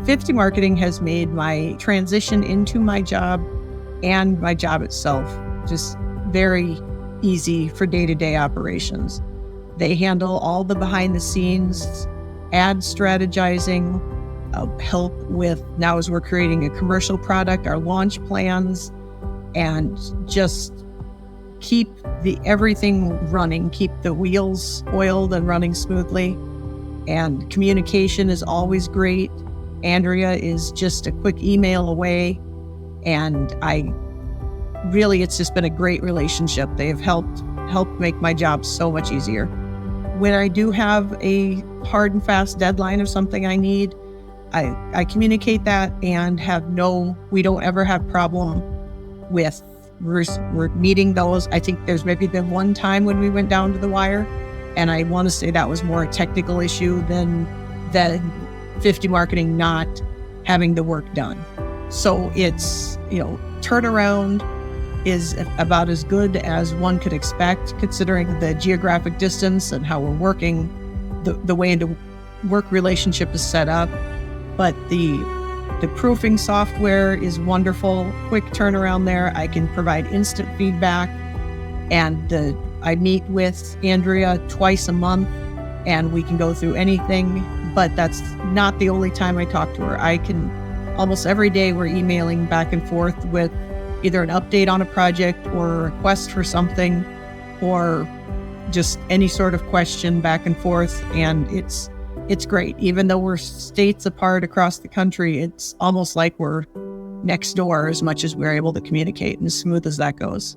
50 Marketing has made my transition into my job and my job itself just very easy for day-to-day operations. They handle all the behind-the-scenes ad strategizing, help with, now as we're creating a commercial product, our launch plans, and just keep everything running, keep the wheels oiled and running smoothly. And communication is always great. Andrea is just a quick email away. And it's just been a great relationship. They have helped make my job so much easier. When I do have a hard and fast deadline of something I need, I communicate that and we don't ever have problem with we're meeting those. I think there's maybe been one time when we went down to the wire, and I want to say that was more a technical issue than 50 Marketing not having the work done. So it's, turnaround is about as good as one could expect, considering the geographic distance and how we're working, the way the work relationship is set up. But the proofing software is wonderful, quick turnaround there. I can provide instant feedback, and I meet with Andrea twice a month, and we can go through anything. But that's not the only time I talk to her. Almost every day we're emailing back and forth with either an update on a project or a request for something, or just any sort of question back and forth. And it's great. Even though we're states apart across the country, it's almost like we're next door as much as we're able to communicate, and as smooth as that goes.